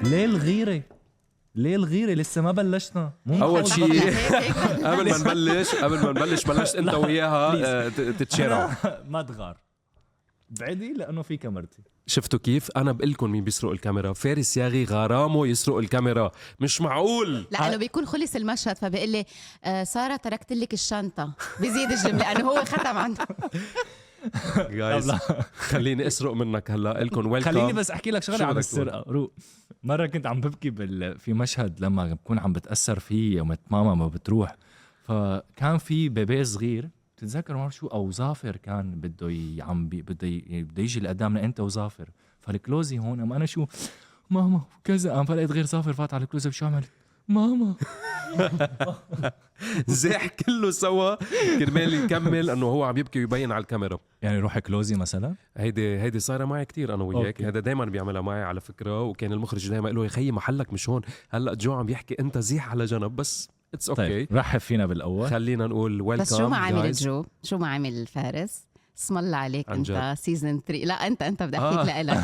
ليه الغيرة؟ ليه الغيرة؟ لسه ما بلشنا. اول شيء قبل ما نبلش بلشت انت وياها تتشارعوا. ما تغار بعدي لانه في كاميرتي. شفتوا كيف انا بقول لكم مين بيسرق الكاميرا؟ فارس ياغي غرامه يسرق الكاميرا، مش معقول. لانه بيكون خلص المشهد فبقول لي ساره تركت لك الشنطه، بيزيد الجمله لانه هو ختم عنده. جايز خليني اسرق منك هلا لكم ويلكم. خليني بس احكي لك شغله عن السرقه. روق مره كنت عم ببكي في مشهد لما بكون عم بتاثر فيه يوم ماما ما بتروح، فكان في بيبي صغير بتتذكر ما شو او ظافر كان بده بده يجي لقدامنا انت وظافر، فالكلوزي هون انا شو ماما كذا قام فلقيت غير ظافر فات على الكلوزي شو عمل ماما زاح كله سوا كرمال يكمل انه هو عم يبكي ويبين على الكاميرا. يعني روح كلوزي مثلا هيدي صايره معي كتير انا وياك. هذا دايما بيعملها معي على فكره، وكان المخرج دايما يقول له يا خيي محلك مش هون. هلا جو عم يحكي انت زيح على جنب بس اتس اوكي. طيب رحب فينا بالاول. خلينا نقول ويلكم. بس شو ما عمل جو؟ شو ما عمل فارس؟ اسم الله عليك انت سيزن 3. لا انت بدي احكيك لك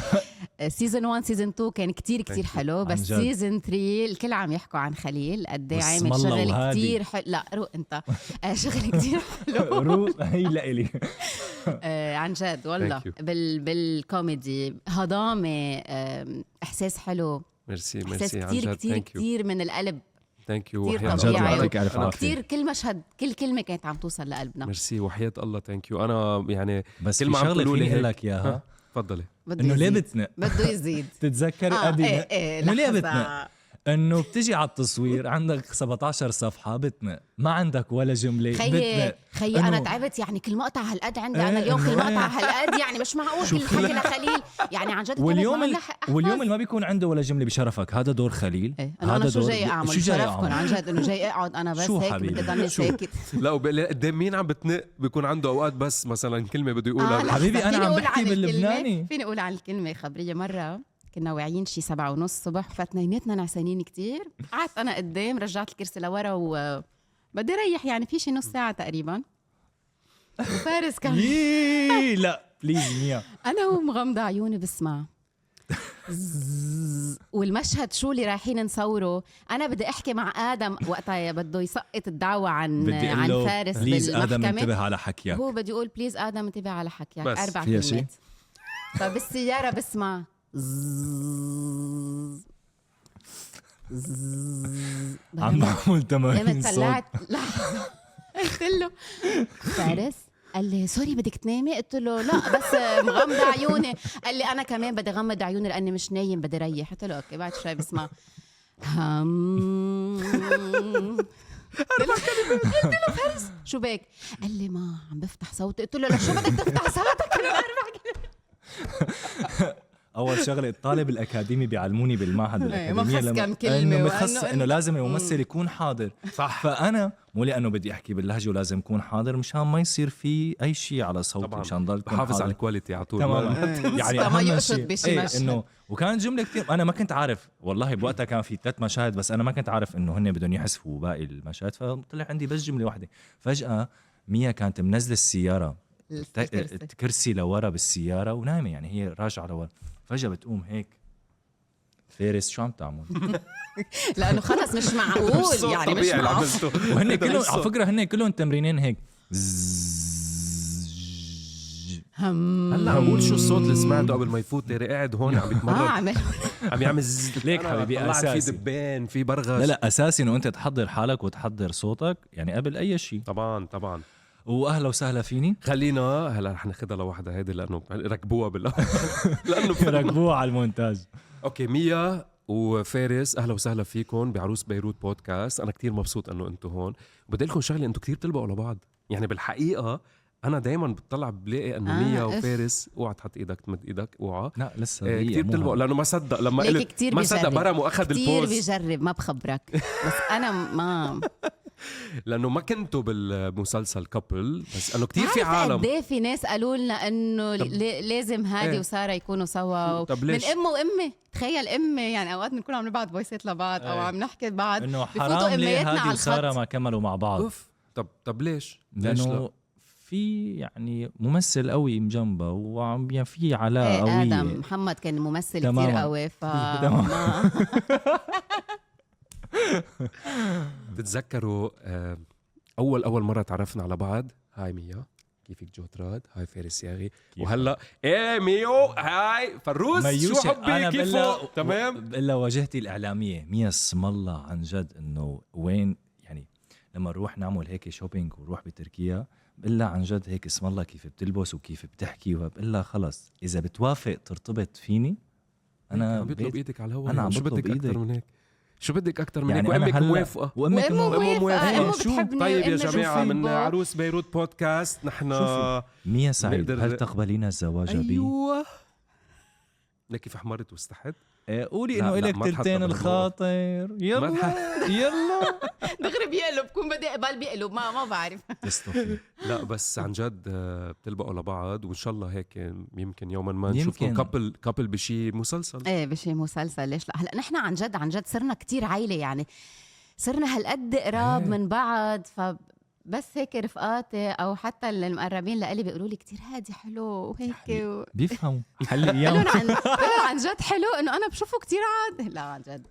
سيزن 1 سيزن 2 كان كتير حلو، بس سيزن 3 الكل عم يحكوا عن خليل قد ايه عامل شغل كتير حلو. لا روق انت شغل كتير حلو. روق هي لإلي عن جد والله. بالكوميدي هضامه احساس حلو. ميرسي كتير من القلب. ثانك يو كتير كل مشهد كل كلمه كانت عم توصل لقلبنا. ميرسي وحياة الله. ثانك يو. انا يعني بس كل ما عم تقولوا لي لك اياها تفضلي انه ليه بتنق بده يزيد. تتذكري قديم انه ليه بتنق؟ انه بتجي على التصوير عندك 17 صفحه بتنق، ما عندك ولا جمله بتنق. خيي انا تعبت يعني كل مقطع هالقد عندي انا اليوم كل مقطع هالقد يعني مش معقول كل حكي لخليل يعني عن جد. واليوم اللي ما بيكون عنده ولا جمله بشرفك هذا دور خليل. انا شو جاي اعمل؟ شرفكم عن جد انه جاي اقعد انا بس هيك بدي ضلني ساكت. لا قدام مين عم بتنق بيكون عنده اوقات بس مثلا كلمه بده يقولها. حبيبي انا عم بحكي باللبناني. فيني اقول عن الكلمه خبريه. مره كنا واعيين شي 7:30 الصبح فاثنيناتنا نعسانين كتير. قعدت انا قدام رجعت الكرسي لورا وبدي ريح يعني في شي نص ساعه تقريبا. وفارس كان لا بليز ميا انا ومغمضه عيوني بسمع والمشهد شو اللي رايحين نصوره. انا بدي احكي مع ادم وقتها بده يسقط الدعوه عن فارس بليز بالمحكمه. ادم انتبه على حكيك. هو بده يقول بليز ادم انتبه على حكيك 4 فيها كلمات. فبالسياره بسمع عم بعمل تمارين صوت. طلعت لحظه قلت له فارس قال لي سوري بدك تنامي؟ قلت له لا بس مغمضة عيوني. قال لي أنا كمان بدي غمض عيوني لأني مش نايم بدي ريح. قلت له أوكي. بعد شوي بسمع قلت له فارس شو بك؟ قال لي ما عم بفتح صوتي. قلت له شو بدك تفتح صوتك؟ 4 كلمات. اول شغله الطالب الاكاديمي بيعلموني بالمعهد الاكاديميه انه مخصص انه لازم الممثل يكون حاضر. صح. فانا مو لانه بدي احكي باللهجه ولازم اكون حاضر مشان ما يصير في اي شيء على صوتي مشان ضل بحافظ على الكواليتي على طول. يعني اهم شيء انه وكانت جمله كتير انا ما كنت عارف والله بوقتها كان في 3 مشاهد بس انا ما كنت عارف انه هن بدهم يحذفوا باقي المشاهد فطلع عندي بس جمله واحده. فجاه ميا كانت منزله السياره الكرسي لورا بالسياره ونايمه يعني هي راجعه لورا. فجأة بتقوم هيك فارس شو عم تعمل؟ لأنه خلص مش معقول يعني مش معقول. وهن كلهم على فكرة هن كلهم تمرينين هيك. هلا عمول شو الصوت اللي سمعته قبل ما يفوت تيري قاعد هون عم يتمرن عم يعمل ليك حبيبي أساسي. في دبان في برغش. لا أساسي إنه أنت تحضر حالك وتحضر صوتك يعني قبل أي شيء. طبعا واهلا وسهلا فيني. خلينا هلا رح ناخذها لوحده هيدي لانه ركبوها لانه ركبوها على المونتاج. اوكي ميا وفارس اهلا وسهلا فيكم بعروس بيروت بودكاست. انا كتير مبسوط انه انتم هون وبدي لكم شغله. انتم كتير بتلبقوا لبعض يعني بالحقيقه. انا دايما بطلع بلاقي انه ميا وفارس اوعى تحط ايدك تمد ايدك اوعى. لا لسه كتير بتلبقوا لانه ما صدق لما قلت ما صدق برم واخذ البوز. كتير بيجرب ما بخبرك بس انا ما لانه ما كنتوا بالمسلسل كابل بس انه كتير في عالم. في ناس قالوا لنا انه لازم هادي وساره يكونوا سوا من امه وامي. تخيل امي يعني اوقات بنكون عم نبعت فويسات لبعض او عم نحكي لبعض انه حرام ليه هادي وساره ما كملوا مع بعض. طب ليش؟ لانه في يعني ممثل قوي جنبه وعم يعني في علاقه قويه. ادم محمد كان ممثل تماماً. كتير قوي تمام. بتتذكروا اول مره تعرفنا على بعض؟ هاي ميا، كيفك جوتراد؟ هاي فارس ياغي. وهلا ايه ميو، هاي فروس، شو حبي كيفه؟ تمام. الا واجهتي الاعلاميه ميا اسم الله عن جد انه وين يعني لما نروح نعمل هيك شوبينج ونروح بتركيا، بقول عن جد هيك اسم الله كيف بتلبس وكيف بتحكي، وبقول خلص اذا بتوافق ترتبط فيني انا بطلب ايدك على الهواء. انا شو بدك اكثر من هيك؟ شو بدك اكثر من يعني هيك؟ وامك موافقه؟ وامك موافقه. طيب يا جماعه من عروس بيروت بودكاست نحن ميا سعيد هل تقبلين الزواج بي؟ ايوه. لك كيف احمرت واستحت؟ قولي انه الك تلتين الخاطر. يلا دغري بيقلب، بكون بدي اقبل بيقلب ما بعرف. تصطفي. لا بس عن جد بتلبقوا لبعض، وان شاء الله هيك يمكن يوما ما نشوفكم كابل بشي مسلسل. ايه بشي مسلسل، ليش لا؟ هلا نحن عن جد صرنا كتير عائله، يعني صرنا هالقد قراب من بعض. بس هيك رفقاتي او حتى المقربين لإلي بيقولوا لي كتير هادي حلو وهيك بيفهموا حل ايام. عن جد حلو انه انا بشوفه كتير عاد. لا عن جد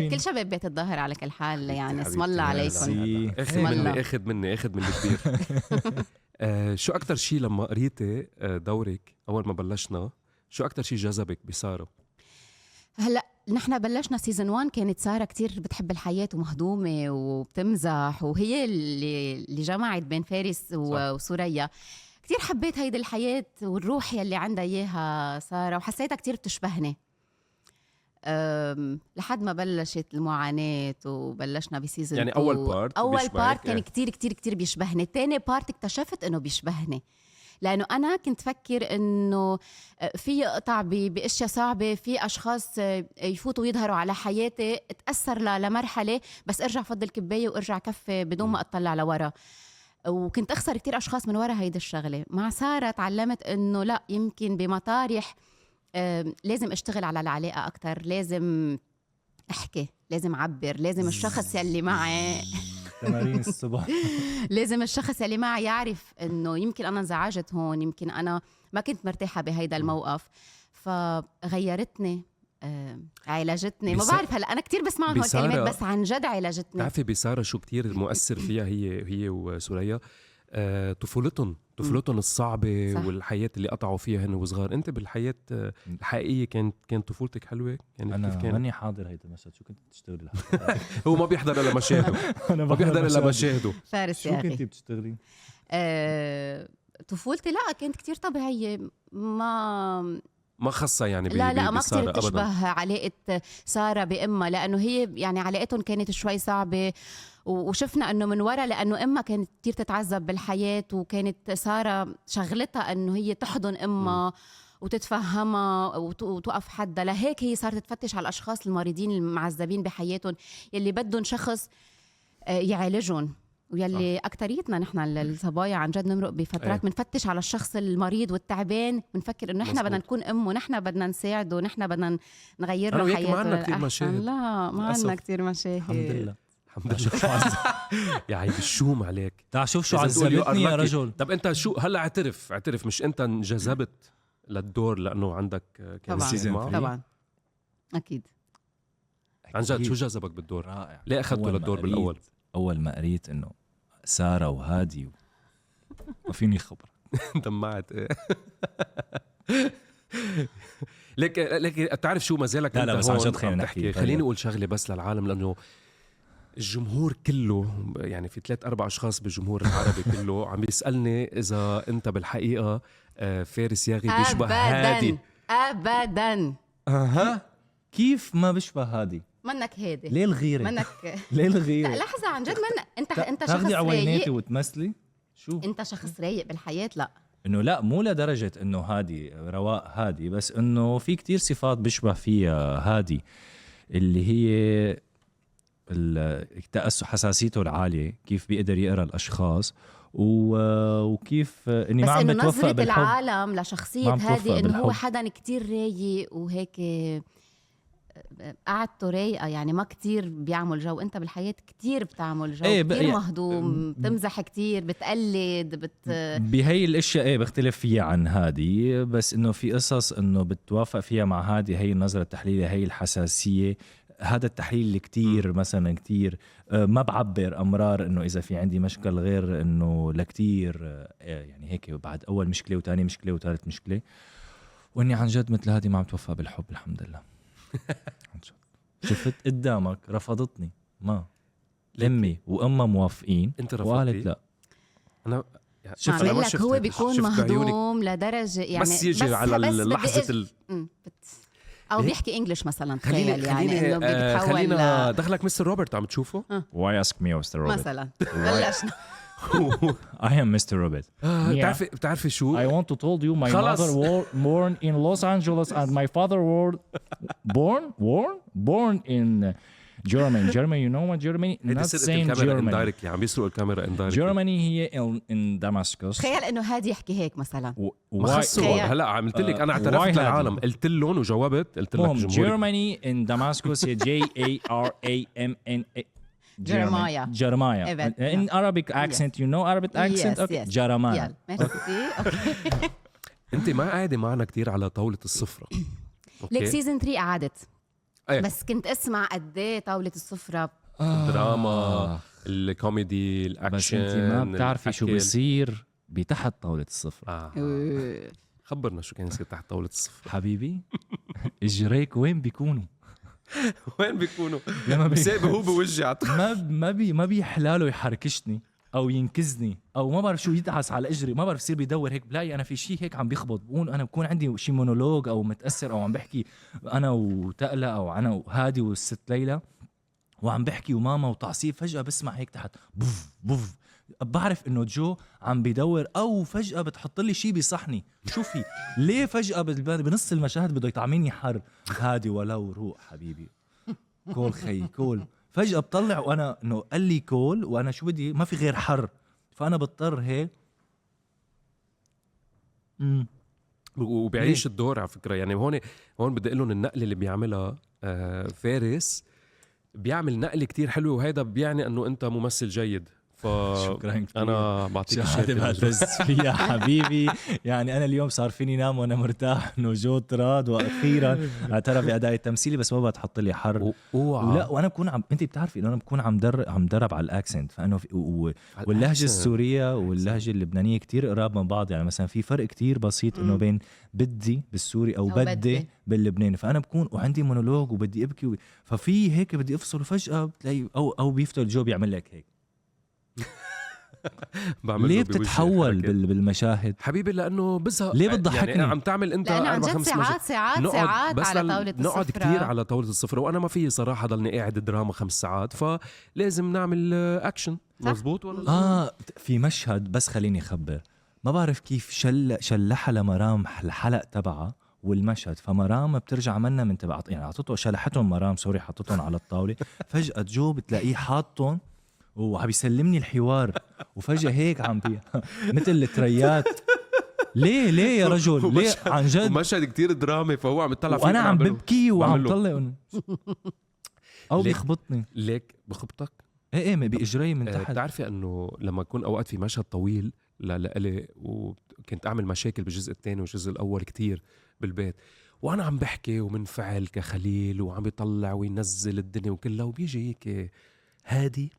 كل شباب بيت الظاهر على كل حال، يعني اسم الله عليكم. اخذ مني كبير. شو اكتر شيء لما قريتي دورك اول ما بلشنا، شو اكتر شيء جذبك بسارة؟ هلا نحن بلشنا سيزن 1 كانت سارة كتير بتحب الحياة ومهضومة وبتمزح، وهي اللي جمعت بين فارس وسوريا. كتير حبيت هيدي الحياة والروح يلي عندها إياها سارة، وحسيتها كتير بتشبهني. لحد ما بلشت المعاناة وبلشنا بسيزن يعني 2. أول بارت كان كتير كتير كتير بيشبهني. تاني بارت اكتشفت إنه بيشبهني، لأنه أنا كنت فكر إنه في قطع بأشياء صعبة، في أشخاص يفوتوا ويظهروا على حياتي اتأثر لمرحلة، بس أرجع فضل كباية وأرجع كفي بدون ما أطلع لورا. وكنت أخسر كتير أشخاص من ورا هيدا الشغلة. مع سارة تعلمت إنه لا، يمكن بمطارح لازم أشتغل على العلاقة أكتر، لازم أحكي، لازم أعبر، لازم الشخص يلي معي تمارين الصبح لازم الشخص اللي معي يعرف انه يمكن انا انزعجت هون، يمكن انا ما كنت مرتاحه بهيدا الموقف، فغيرتني، عالجتني. ما بعرف، هلا انا كتير بسمع هول الكلمات بس عن جد عالجتني. تعرفي بسارة شو كتير مؤثر فيها هي وسوريا؟ طفولتهم الصعبة. صح. والحياة اللي قطعوا فيها هن وصغار. انت بالحياة الحقيقية كانت طفولتك حلوة؟ يعني انا كيف كان؟ ماني حاضر هيدا المشهد. شو كنت بتشتغلي؟ هو ما بيحضر الا مشاهده. ما بيحضر الا مشاهده. فارس شو كنتي بتشتغلي؟ طفولتي لا كانت كتير طبيعية، ما خصها يعني لا ما كتير تشبه علاقة سارة بأمها، لأنه هي يعني علاقتهم كانت شوي صعبة، وشفنا أنه من وراء، لأنه أمها كانت كتير تتعذب بالحياة، وكانت سارة شغلتها أنه هي تحضن أمها وتتفهمها وتوقف حدها. لهيك هي صارت تفتش على الأشخاص المريضين المعذبين بحياتهم يلي بدهم شخص يعالجهم. ويلي أكتريتنا نحن الصبايا عن جد نمرق بفترات بنفتش على الشخص المريض والتعبان، بنفكر إنه نحن بدنا نكون أمه، نحن بدنا نساعده، نحن بدنا نغير له حياته. ما عنا كتير مشاهد. لا ما عنا كتير مشاهد. الحمد لله. يا عيب الشوم عليك. تعال شوف شو عذبتني يا رجل. طب انت شو هلا اعترف مش انت انجذبت للدور لانه عندك كان سيزن؟ طبعا اكيد. عن جد شو جذبك بالدور؟ رائع. ليه اخذته للدور بالاول؟ اول ما قريت انه سارة وهادي ما فيني خبر دمعت. لك بتعرف شو ما زالك لا بس عن جد خليني اقول شغله بس للعالم، لانه الجمهور كله يعني في 3-4 أشخاص بالجمهور العربي كله عم بيسألني إذا أنت بالحقيقة فارس ياغي بيشبه هادي. أبداً. كيف ما بيشبه هادي؟ منك هادي. ليه الغيرة؟ منك ليه الغيرة؟ لا لحظة، عن جد منك أنت شخص تاخدي عويناتي رايق وتمثلي؟ شو؟ أنت شخص رايق بالحياة؟ لا إنه لا مو لدرجة إنه هادي رواق هادي، بس إنه في كتير صفات بيشبه فيها هادي، اللي هي التأسف، حساسيته العالية، كيف بيقدر يقرأ الأشخاص، وكيف إني ما عم بتوفق بالحب. العالم لشخصية هادي إنه هو حدا كتير رايق وهيك قعدته رايقة يعني ما كتير بيعمل جو. انت بالحياة كتير بتعمل جو، إيه كتير مهضوم، بتمزح كتير، بتقلد بهي الاشياء ايه بختلف فيها عن هادي، بس انه في قصص انه بتوافق فيها مع هادي، هي النظرة التحليلية، هي الحساسية، هذا التحليل اللي كتير مثلا كتير ما بعبر امرار انه اذا في عندي مشكل، غير انه لكتير يعني هيك بعد اول مشكلة وتاني مشكلة وثالث مشكلة، واني عن جد مثل هادي ما عم توفق بالحب الحمد لله. شفت قدامك رفضتني، ما امي وامها موافقين، انت وقالت لا. انا شوف لك هو بيكون مهضوم لدرجة يعني بس يجي على لحظة او بيحكي انجلش مثلا، تخيل يعني انه بيتحول. خلينا دخلك مستر روبرت عم تشوفه. Why ask me Mr. Robert مثلا بلشنا. I am Mr. Robert. بتعرفي شو I want to told you my mother born in Los Angeles and my father born in Germany. You know what Germany? Not same Germany. عم يسرق الكاميرا اندايركت. Germany هي in Damascus. تخيل انه هادي يحكي هيك مثلا. هلا عملت لك انا اعترفت للعالم، قلت لهم وجاوبت، قلت لك Germany in Damascus J-A-R-A-M-N-A. Jeremiah. In Arabic accent, you know Arabic accent? Okay. Jeremiah. انت ما قاعده معنا كتير على طاولة السفرة. ليك سيزن 3 قعدت. أيه. بس كنت اسمع قد ايه طاولة السفرة، الدراما، الكوميدي، الاكشن. بس انت ما بتعرفي شو بيصير بتحت طاولة السفرة. خبرنا شو كان يصير تحت طاولة السفرة حبيبي. اجريك وين بيكونوا؟ وين بيكونوا؟ لما بيسابه هو بوجع. ما بيحلاله يحركشني او ينكزني او ما بعرف شو يدعس على اجري، ما بعرف يصير بيدور هيك، بلاقي انا في شيء هيك عم بيخبط، بقول انا بكون عندي شيء مونولوج او متاثر او عم بحكي انا وتقلة او انا وهادي والست ليلى وعم بحكي وماما وتعصيب، فجاه بسمع هيك تحت بوف بوف، بعرف انه جو عم بيدور، او فجاه بتحط لي شيء بصحني. شوفي ليه فجاه بنص المشاهد بده يطعميني حر. هادي ولو روق حبيبي، كول خي كول، فجأة بطلع وانا انه قال لي كول وانا شو بدي، ما في غير حر، فانا بضطر هيك. وبيعيش الدور على فكرة. يعني هون بدي اقول لهم النقل اللي بيعملها فارس بيعمل نقل كتير حلو، وهذا بيعني انه انت ممثل جيد. شكرا كتير. انا بعطيك شهادة بعتز فيها حبيبي. يعني انا اليوم صار فيني نام وانا مرتاح انه جو تراد واخيرا اعترف بادائي التمثيلي، بس ما بتحط لي حر ولا. وانا بكون انت بتعرفي انه انا بكون عم درب على الاكسنت، فانه واللهجه السوريه واللهجه اللبنانيه كتير قراب من بعض. يعني مثلا في فرق كتير بسيط انه بين بدي بالسوري او بدي باللبناني، فانا بكون وعندي مونولوج وبدي ابكي ففي هيك بدي افصل، وفجاه بتلاقي او بيفتل جو بيعمل لك هيك. ليه بتتحول بالمشاهد حبيبي؟ لانه بزهق. ليه بتضحكني؟ يعني عم تعمل انت لأنه عن جد ساعات على طاولة السفرة. نقعد كتير على طاولة السفرة، وانا ما في صراحة ضلني قاعد دراما 5 ساعات، فلازم نعمل اكشن. مزبوط ولا في مشهد بس خليني اخبر، ما بعرف كيف شلحها لمرام الحلق تبعها والمشهد، فمرام بترجع منا من تبع، يعني عطته شلحتهم مرام سوري، حطتهم على الطاولة، فجأة جو بتلاقيه حاطهم وعم يسلمني الحوار، وفجأة هيك عم مثل التريات. ليه يا رجل؟ ليه عن جد؟ مشهد كتير درامي، فهو عم يطلع فيه وانا عم ببكي وعم طلع او بيخبطني. ليك بخبطك؟ ايه باجري من تحت. بتعرفي انه لما يكون اوقات في مشهد طويل لإلي، وكنت اعمل مشاكل بالجزء الثاني والجزء الاول كتير بالبيت، وانا عم بحكي ومنفعل كخليل وعم يطلع وينزل الدنيا وكلها، وبيجي هيك هادي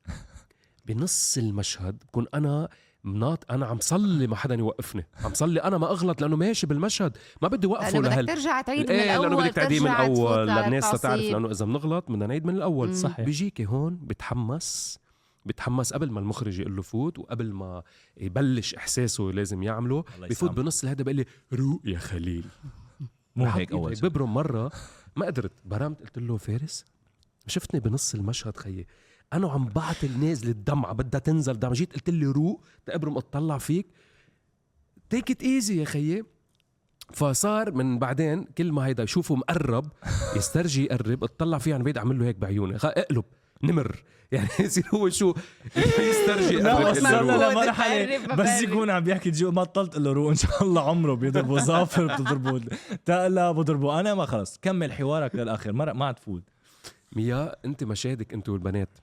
بنص المشهد بكون انا عم صلي ما حدا يوقفني، عم صلي انا ما اغلط، لانه ماشي بالمشهد ما بدي وقفه بدك ترجع تعيد من الاول. لانه بدك تعيد من الاول للناس تعرف، لانه اذا بنغلط بدنا نعيد من الاول. صحيح. بيجيكي هون بتحمس قبل ما المخرج يقول له فوت، وقبل ما يبلش احساسه لازم يعمله، بفوت بنص الهدى بقول لي روق يا خليل. مو هيك اول ببرم مره ما قدرت، برمت قلت له فارس شفتني بنص المشهد خيي، انا عم بعطل نازل الدمعه بدها تنزل دمعه، جيت قلت لي روق تقبرم اطلع فيك، تيك ات ايزي يا خيي. فصار من بعدين كل ما هيدا يشوفه مقرب يسترجي يقرب، اطلع فيه عن بعيد اعمل له هيك بعيوني، اقلب نمر يعني يصير هو شو يسترجي لا قبل وصلنا يقول له روح. لمرحلة بس يكون عم بيحكي جو ما بطلت له روح ان شاء الله عمره بيضربوا ظافر بتضربوا تقلا بضربوا انا ما خلص كمل حوارك للاخر ما عاد تفوت. ميا انت مشاهدك انت والبنات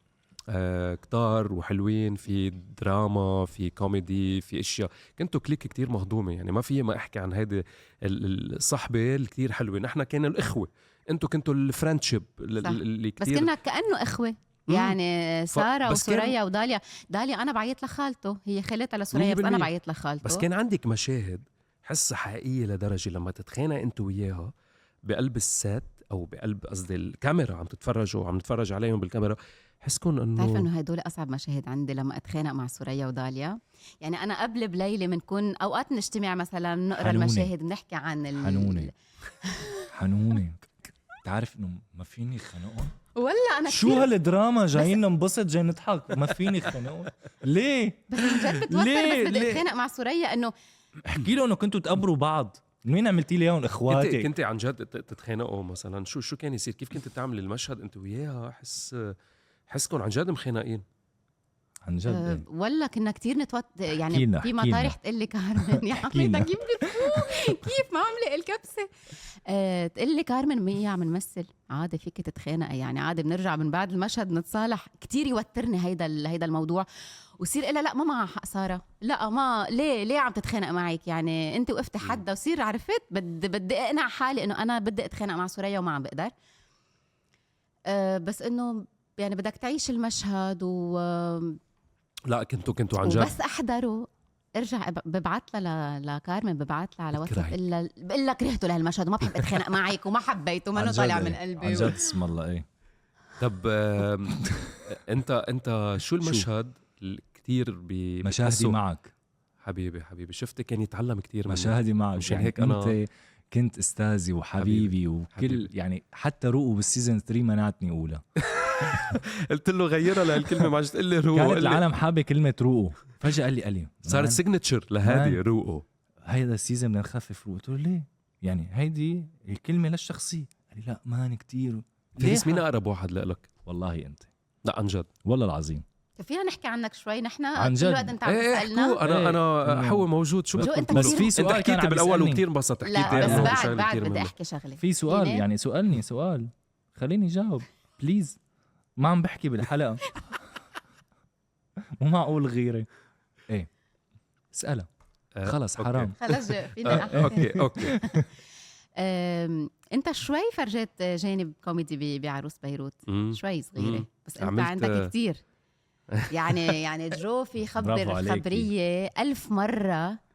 كتار وحلوين، في دراما في كوميدي في اشياء، كنتوا كليك كتير مهضومه يعني ما في ما احكي عن هيدي الصحبه الكتير حلوه. نحن كنا الاخوه، انتوا كنتوا الفريندشيب اللي بس كتير كنا كأنه إخوة يعني سارة بس وسوريا وداليا. داليا أنا بعيط لخالته، هي خالتها لسوريا بس أنا 100%. بعيط لخالته. بس كان عندك مشاهد حسها حقيقيه لدرجه لما تتخانق انت وياها بقلب السات او بقلب قصدي الكاميرا، عم تتفرجوا عم نتفرج عليهم بالكاميرا، حسكن انه بتعرف انه هدول اصعب مشاهد عندي لما اتخانق مع سوريا وداليا. يعني انا قبل بليله بنكون اوقات نجتمع مثلا نقرا حنونة. المشاهد بنحكي عن حنونة تعرف انه ما فيني خنقهم. ولا انا شو كتير هالدراما جايين ننبسط جايين نضحك ما فيني خنقهم ليه؟ بس من جد بتوتر ليه؟ بس بدي ليه؟ اتخانق مع سوريا انه احكي له انه كنتوا تقبروا بعض. مين عملتي لي اياهم اخواتي؟ كنت عن جد تتخانقوا مثلا؟ شو كان يصير؟ كيف كنت تعمل المشهد انت وياها؟ حسكن عن جد مخانقين عن جد ولا كنا كتير يعني في مطارح تقول لي كارمن يا حقيقة كيف كيف ما عملي الكبسة تقول لي كارمن مية عم نمثل عادي فيك تتخانق يعني عادي بنرجع من بعد المشهد نتصالح. كتير يوترني هيدا الموضوع وصير إلا لا ما معها حق سارة، لا ما ليه عم تتخانق معك يعني انت وقفتي حدا وصير عرفت بدي اقنع حالي انه انا بدي اتخانق مع سوريا وما عم بقدر. بس انه يعني بدك تعيش المشهد لا كنتوا عن جد بس احضره ارجع ببعت لها لكارمن ببعت لها على واتساب بقول لك كرهته لهالمشهد وما بحب اتخانق معك وما حبيته ما طالع من قلبي عن جد اسم الله ايه. طب انت شو المشهد كثير مشاهدي معك حبيبي شفتي كان يتعلم كثير مشاهدي معك مشان يعني هيك انا كنت استاذي وحبيبي وكل يعني حتى رؤو بالسيزون 3 منعتني اولى. قلت له غيرها لهالكلمه ما عادش تقول لي رؤو. كانت العالم حابه كلمه رؤو فجاه قال لي صارت سيجنتشر لهذه رؤو. هيدا السيزون بدنا نخفف رؤو. قلت له ليه؟ يعني هيدي الكلمه للشخصيه. قال لي لا ماني كتير. ليش مين اقرب واحد لك؟ والله انت. لا عن جد والله العظيم. فينا نحكي عنك شوي نحن عن جد. كل وقت انت عم تسالنا. انا حو موجود. شو بدكم؟ بس في سؤال انت حكيتي بالاول وكثير انبسطت. لا بس بعد بدي احكي شغله. في سؤال يعني سؤالني سؤال خليني جاوب بليز. ما عم بحكي بالحلقه. مو معقول غيره. ايه اسالها خلص حرام. خلص فينا اوكي انت شوي فرجت جانب كوميدي بعروس بيروت شوي صغيره بس انت عندك كتير يعني جو في خبر خبريه 1000 مره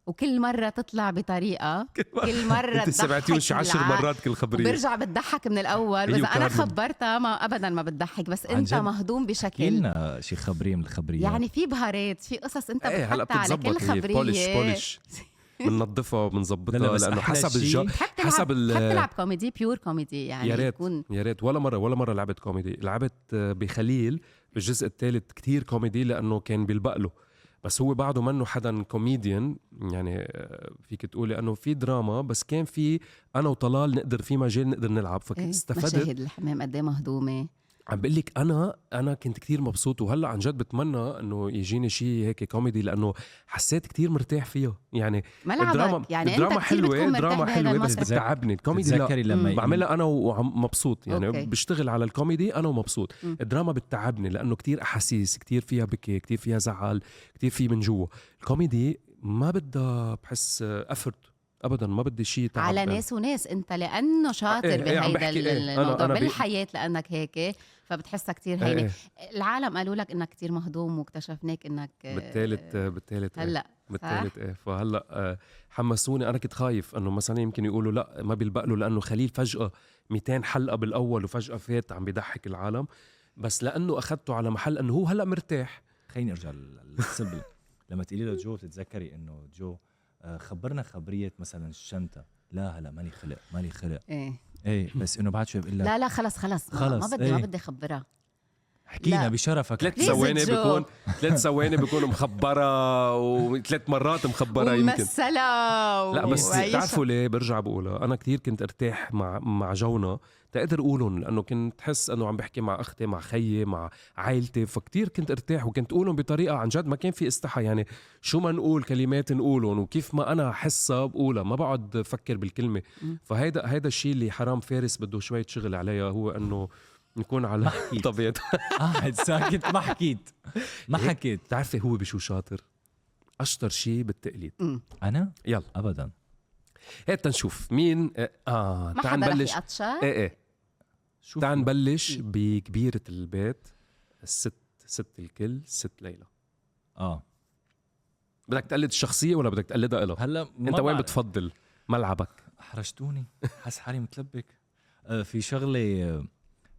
وكل مرة تطلع بطريقة كل مرة انت سمعتيوش 10 مرات كل خبرية وبرجع بتضحك من الأول. بس أنا خبرتها ما أبدا ما بتضحك بس أنت مهضوم بشكل. كلنا شي خبرية من الخبرية يعني في بهارات في قصص أنت بتحطها على كل خبرية بولش بننظفها وبنظبطها لأنه حسب الجو حسب بتحب تلعب كوميدي بيور كوميدي يعني يا ريت ولا مرة لعبت كوميدي. لعبت بخليل بالجزء الثالث كتير كوميدي لأنه كان بيلبقله بس هو بعده منه حدا كوميديان يعني فيك تقولي انه في دراما بس كان في انا وطلال نقدر في مجال نقدر نلعب فاستفدت. مشاهد الحمام قد ايه مهضومه. عم بقول لك انا كنت كتير مبسوط وهلا عن جد بتمنى انه يجيني شيء هيك كوميدي لانه حسيت كتير مرتاح فيه يعني. الدراما يعني الدراما حلوه بس بتتعبني. الكوميدي لا بعملها انا ومبسوط يعني أوكي. بشتغل على الكوميدي انا ومبسوط. الدراما بتتعبني لانه كتير احاسيس كتير فيها بكي كتير فيها زعل كتير في من جوا. الكوميدي ما بدها بحس افرت ابدا ما بدي شيء تعب على ناس وناس. انت لانه شاطر بهيدا الموضوع بالحياه لانك هيك فبتحسها كتير هينه. العالم قالوا لك انك كتير مهضوم واكتشفناك انك بالثالث هلا بالثالث فهلا حمسوني. انا كنت خايف انه مثلا يمكن يقولوا لا ما بيلبق له لانه خليل فجاه 200 حلقه بالاول وفجاه فات عم بيضحك العالم بس لانه اخذته على محل انه هو هلا مرتاح. خليني ارجع للسبل. لما تقولي له جو بتتذكري انه جو خبرنا خبرية مثلا الشنطة. لا هلا مالي خلق ايه بس انه بعد شوي بقول لك لا خلص ما بدي اخبرها. حكينا لا. بشرفك. 3 Please ثواني joke. بيكون 3 ثواني بيكون مخبرة وثلاث مرات مخبرة يمكن. وممثلة لا بس وعيشة. تعرفوا ليه برجع بقولها؟ أنا كتير كنت ارتاح مع جونا تقدر أقولهم، لأنه كنت حس أنه عم بحكي مع أختي مع خيي مع عائلتي، فكتير كنت ارتاح وكنت أقولهم بطريقة عن جد ما كان في استحى. يعني شو ما نقول كلمات نقولهم وكيف ما أنا حسها بقولها، ما بقعد أفكر بالكلمة. فهيدا الشيء اللي حرام فارس بده شوية شغل عليها، هو أنه نكون على طبيعته. قاعد ساكت ما حكيت ما حكيت. تعرفي هو بشو شاطر؟ أشطر شيء بالتقليد. أنا يلا أبدا. هات تنشوف مين. ما تعال حدا رح نبلش. يقطشك. ايه شوف تعال نبلش بكبيرة البيت، ست الكل، ست ليلى. بدك تقلد الشخصية ولا بدك تقلدها إله؟ هلا انت وين بتفضل ملعبك؟ حرجتوني حس حالي متلبك. في شغله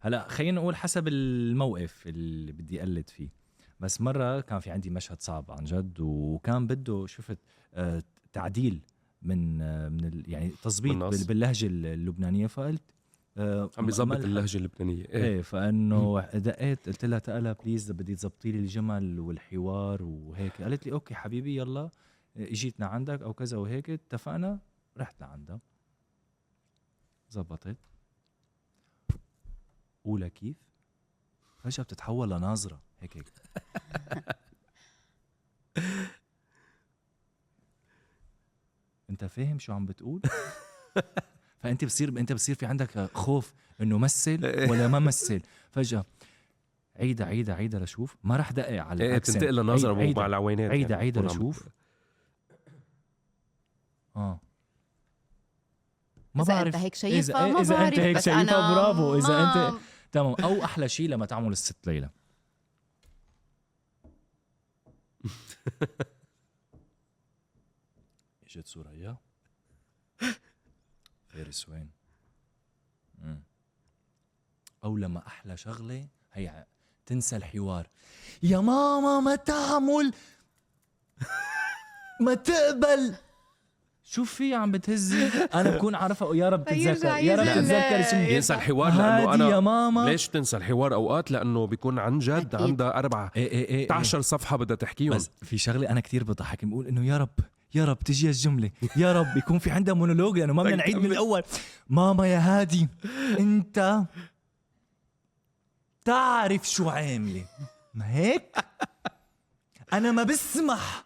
هلا خلينا نقول حسب الموقف اللي بدي اقلد فيه. بس مره كان في عندي مشهد صعب عن جد، وكان بده شفت تعديل من يعني تظبيط باللهجه اللبنانيه، فقلت عم بيظبط اللهجه اللبنانيه. ايه فانه دقيت قلت لها تقلا بليز بدي تظبطي لي الجمل والحوار وهيك. قالت لي اوكي حبيبي يلا اجيتنا عندك او كذا وهيك، اتفقنا. رحت لعندها زبطت أولى كيف فجأة بتتحول لناظرة هيك انت فاهم شو عم بتقول؟ فانت بصير في عندك خوف انه مثل ولا ما مثل. فجأة عيدة لشوف، ما راح دقق على الاكسنت، تنتقل لنظرة مو مع العوينات. عيدة لشوف. ما إذا بعرف انت هيك شايفها ما إذا بعرف، انت هيك بس شايفها أنا برافو. اذا ما... انت تمام. او احلى شيء لما تعمل الست ليلى. اجت سوريا فارس وين؟ او لما احلى شغله هي تنسى الحوار. يا ماما ما تعمل ما تقبل. شوف في عم بتهزي. انا بكون عارفه يا رب تتذكر يا رب تتذكر اسمي. ينسى الحوار لانه انا يا ماما. ليش تنسى الحوار اوقات؟ لانه بيكون عن جد عندها 14 صفحه بدها تحكيهم. بس في شغله انا كتير بضحك، بقول انه يا رب تجي الجمله، يا رب يكون في عندها مونولوج لانه ما بدنا نعيد من الاول. ماما يا هادي انت تعرف شو عامله ما هيك. انا ما بسمح،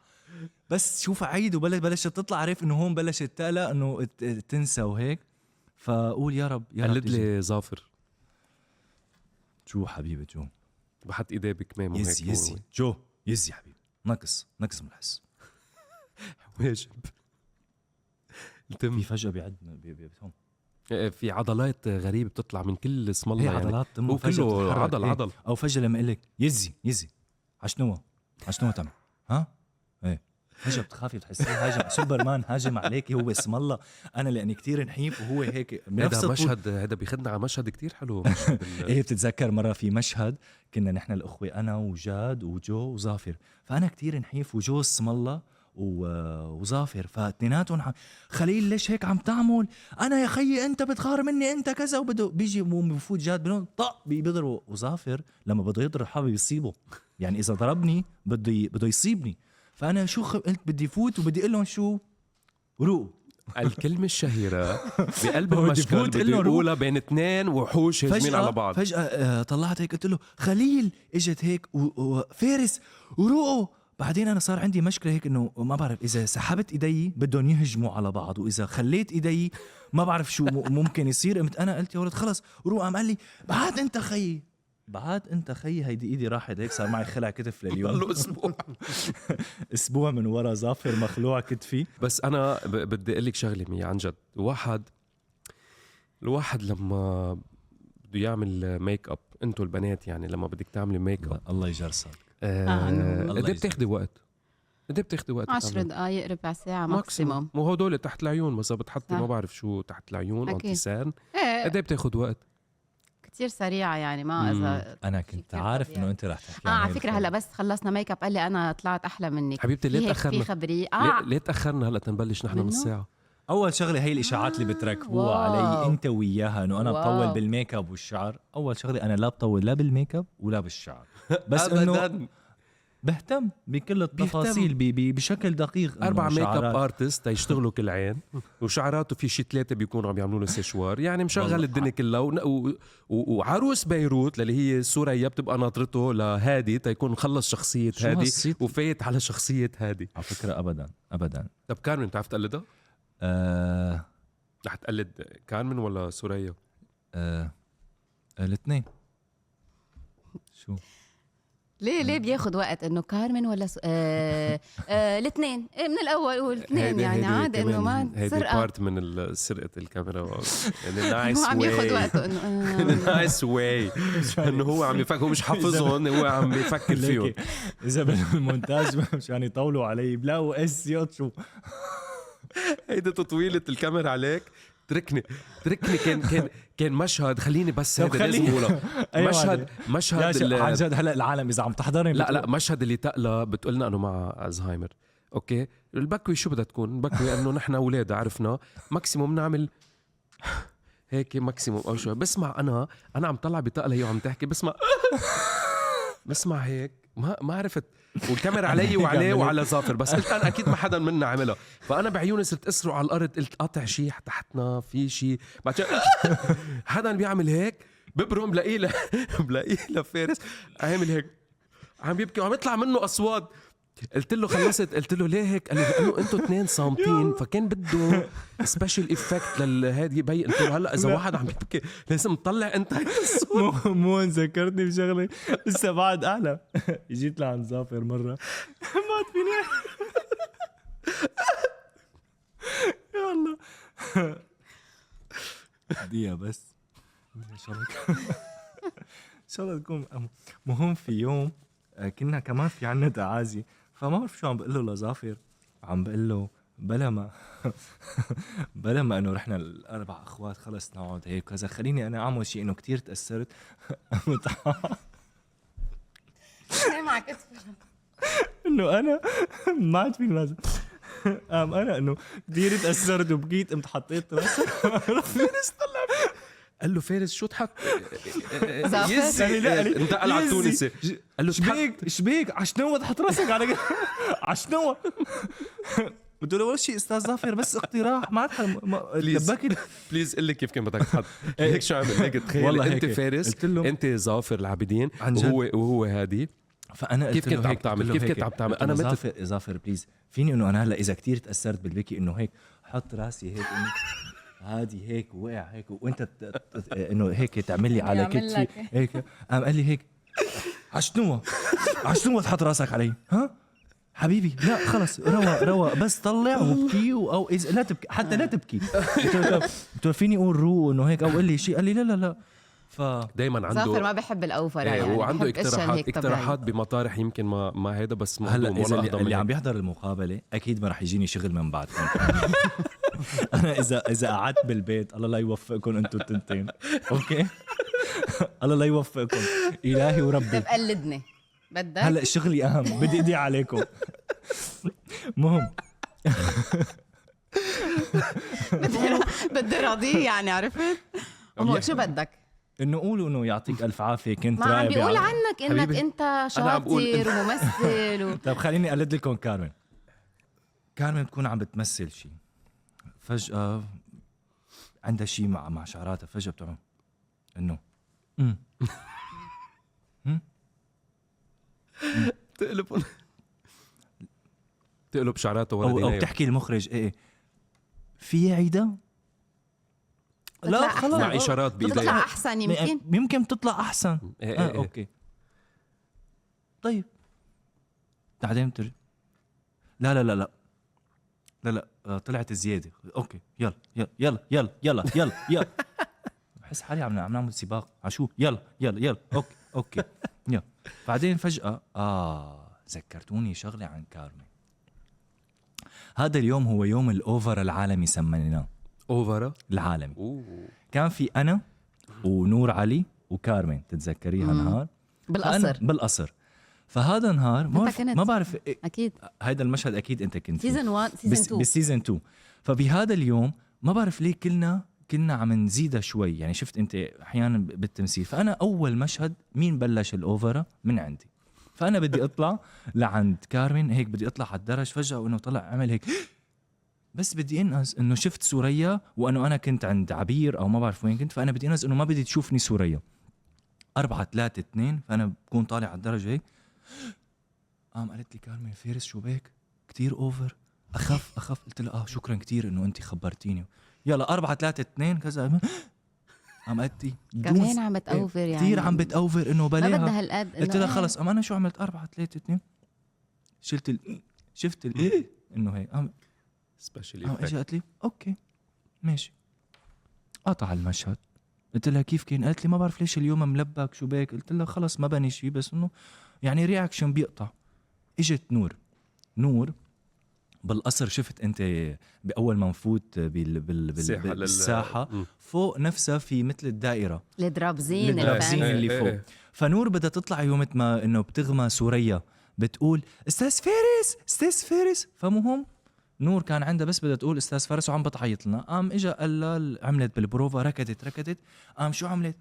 بس شوف عيد وبلشت تطلع، عارف انه هون بلشت تقلق انه تنسى وهيك. فقول يا رب قلد لي ظافر. جو حبيبي جو بحط ايديه بكمامه هيك. يزي جو يزي حبيبي. نقص من الحس. واجب. في فجأة بيعد هون في عضلات غريبة بتطلع من كل اسم الله. هي يعني عضلات وكله عضل. او فجأة لما قلك يزي عشنوه تعمل ها ايه فجأة بتخافي بتحسيه هاجم سوبرمان هاجم عليكي. هو اسم الله انا لاني كتير نحيف وهو هيك. هذا مشهد هذا بيخدنا على مشهد كتير حلو. ايه بتتذكر مرة في مشهد كنا نحن الاخوة انا وجاد وجو وظافر، فانا كتير نحيف وجو اسم الله وظافر، فاثنيناتهم خليل ليش هيك عم تعمل؟ انا يا خيي انت بتغار مني انت كذا. وبده بيجي بفوت جاد بنون طق بيضربه. وظافر لما بده يضرب حابب يصيبه، يعني اذا ضربني بده يصيبني. فانا شو قلت بدي فوت وبدي اقول لهم شو روق. الكلمة الشهيرة بقلب المشكل بده يقولها بين اثنين وحوش هجمين على بعض. فجأة طلعت هيك قلت له خليل، اجت هيك وفارس وروقوا. بعدين انا صار عندي مشكله هيك انه ما بعرف اذا سحبت ايدي بدهم يهجموا على بعض، واذا خليت ايدي ما بعرف شو ممكن يصير. قمت انا قلت يا ولد خلص روح. قام قال لي بعد انت خيي هيدي ايدي راحت هيك. صار معي خلع كتف لليوم. اسبوع من ورا ظافر مخلوع كتفي. بس انا بدي اقول لك شغله مية عن جد. الواحد لما بده يعمل ميك اب، انتوا البنات يعني لما بدك تعملي ميك اب الله يجرسك قد ايه بتاخدي وقت؟ 10 دقائق ربع ساعة ماكسيموم. مو هدول تحت العيون بس بتحطي ما بعرف شو تحت العيون انتسان. قد ايه بتاخد وقت؟ كتير سريعة يعني. ما إذا أنا كنت عارف إنه أنت رح تحكي على فكرة هلا بس خلصنا ميك اب قال لي أنا طلعت أحلى منك حبيبتي. ليه تأخرنا؟ في خبري ليه تأخرنا هلا تنبلش نحن نص ساعة؟ اول شغله هي الاشاعات اللي بتركبوها علي انت وياها انه انا بطول بالميك اب والشعر. اول شغله انا لا بطول لا بالميك اب ولا بالشعر، بس انه بهتم بكل التفاصيل بشكل دقيق. 4 ميك اب ارتست يشتغلوا كل عين وشعراته في شي 3 بيكونوا عم يعملوا له سيشوار، يعني مشغل الدنيا كلها وعروس بيروت اللي هي سوريا بتبقى ناطرته لهادي تيكون مخلص شخصية هادي وفايت على شخصية هادي. على فكرة ابدا. طب كارمن بتعرف تقلدها؟ رح تقلد كارمن ولا سوريا؟ الاثنين. شو ليه بياخد وقت انه كارمن ولا الاثنين من الاول والاثنين يعني عادي انه ما سرقه بارت من سرقه الكاميرا يعني نايس واي. هو عم ياخد وقته انه نايس واي انه هو عم يفكر، هو مش حافظهم، هو عم يفكر فيهم. اذا بالمونتاج مشان يطولوا علي بلاقوا اس يوت شو هيدا تطويلة الكاميرا عليك. تركني كان مشهد، خليني بس هذا لازم اقوله. مشهد عن جد هلا العالم اذا عم تحضرني لا مشهد اللي تقلى بتقولنا انه مع الزهايمر. اوكي البكوي شو بدها تكون بكوي انه نحن اولاد عرفنا ماكسيموم نعمل هيك ماكسيموم او شوي. بسمع انا عم طلع بتقلى هي وعم تحكي بسمع هيك ما عرفت، والكاميرا علي وعليه وعلى ظافر، بس قلت انا اكيد ما حدا منا عملها. فانا بعيوني صرت اسرع على الارض، قلت قاطع شيء تحتنا في شيء، بعد حدا بيعمل هيك ببرم بلاقيه لفارس عامل هيك عم يبكي وعم يطلع منه اصوات. قلت له خلصت، قلت له ليه هيك؟ قال لي لانه انتوا 2 صامتين فكان بده سبيشال ايفكت لهذه يبين. قلت له هلا اذا واحد عم يبكي لازم تطلع انت الصوت. مو ذكرتني بشغله لسه بعد اعلى. جيت لعند ظافر مره ما فيني يا الله دقيقه بس ان شاء الله تكون مهم. في يوم كنا كمان في عنا تعازي، فما بعرف شو عم بقول له لظافر، عم بقول له بلا ما انه رحنا ال4 اخوات خلص نقعد هيك كذا، خليني انا اعمل شيء انه كتير تاثرت معك انه انا ما عاد فيني لازم انا انه كتير تاثرت وبكيت، قمت حطيت راسي فارس طلع قال له فارس شو تحط يزي انتقل على التونسي. قال له شبيك عشنو تحط راسك على عشنو؟ قلت له ولا شيء استاذ ظافر بس اقتراح ما دبكت بليز قل لي كيف كان بدك تحط هيك. شو عمل هيك؟ تخيل انت فارس انت ظافر العابدين وهو هادي، فانا كيف كنت عم تعمل كيف كنت عم تعمل انا ظافر بليز فيني انه انا هلا اذا كتير تاثرت بالبكي انه هيك حط راسي هيك هادي هيك وقع هيك وانت انه هيك تعمل لي على كتفي هيك. قام قال لي هيك عشنو تحط راسك علي؟ ها حبيبي لا خلص روى بس طلع وبكي او اذا لا تبكي حتى لا تبكي. قلت له فيني اقول رو انه هيك او قال لي شيء، قال لي لا دايما عنده ظافر ما بحب الاوفر يعني وعنده اقتراحات بمطارح يمكن ما هيدا بس هلا اللي عم بيحضر المقابله اكيد ما رح يجيني شغل من بعدكم. انا اذا قعدت بالبيت الله لا يوفقكم انتوا التنتين. اوكي الله لا يوفقكم الهي وربي. طب قلدني بدك هلا شغلي اهم، بدي ايدي عليكم. مهم بدي راضيه يعني عرفت شو بدك انه قولوا انه يعطيك الف عافيه كنت ما عم بيقول عنك انك انت شاطر وممثل طب خليني اقلد لكم كارمن تكون عم بتمثل شيء فجأة عندها شيء مع شعراتها، فجأة بتقول انه تقلب شعراته ورا او بتحكي المخرج ايه في عيدة لا خلاص مع اشارات بايديها تطلع احسن يمكن تطلع احسن. اوكي طيب بعدين لا طلعت زياده. اوكي يلا بحس حالي عم نعمل سباق عشو يلا اوكي يلا. بعدين فجأة ذكرتوني شغلة عن كارمن. هذا اليوم هو يوم الأوفر العالمي سميناه أوفر العالمي. كان في أنا ونور علي وكارمن تتذكريها نهار بالقصر فهذا نهار ما بعرف اكيد هيدا المشهد اكيد انت كنت سيزون 1 سيزون 2 بالسيزون 2. فبهذا اليوم ما بعرف ليه كلنا عم نزيدها شوي، يعني شفت انت احيانا بالتمثيل. فانا اول مشهد مين بلش الاوفرا من عندي، فانا بدي اطلع لعند كارمن هيك، بدي اطلع على الدرج فجاه وانه طلع عمل هيك بس بدي انقذ انه شفت سوريا وانه انا كنت عند عبير او ما بعرف وين كنت، فانا بدي انقذ انه ما بدي تشوفني سوريا. 4 3 2 فانا بكون طالع على الدرج هيك قالت لي كارمن فارس شو بك كتير اوفر، اخف قلت لها شكرا كتير انه انت خبرتيني، يلا 4 3 2 كذا. قالت لي كمان عم بتأوفر يعني كتير عم بتأوفر انه بلاها، ما بدها هالقد. قلت لها خلص انا شو عملت 4 3 2 شفت انه هيك سبيشال ايفكت. اجت قالت لي اوكي ماشي، قطع المشهد. قلت لها كيف كان؟ قالت لي ما بعرف ليش اليوم ملبك شو بك. قلت لها خلص ما بني شيء بس انه يعني رياكشن بيقطع. اجت نور بالقصر، شفت انت باول ما نفوت بالساحه فوق نفسها في مثل الدائره الدرابزين اللي فوق. فنور بدها تطلع يوم ما انه بتغمى سوريا بتقول استاذ فارس. فمهم نور كان عندها بس بدها تقول استاذ فارس وعم بتعيط لنا. قام اجى قال عملت بالبروفا ركضت قام شو عملت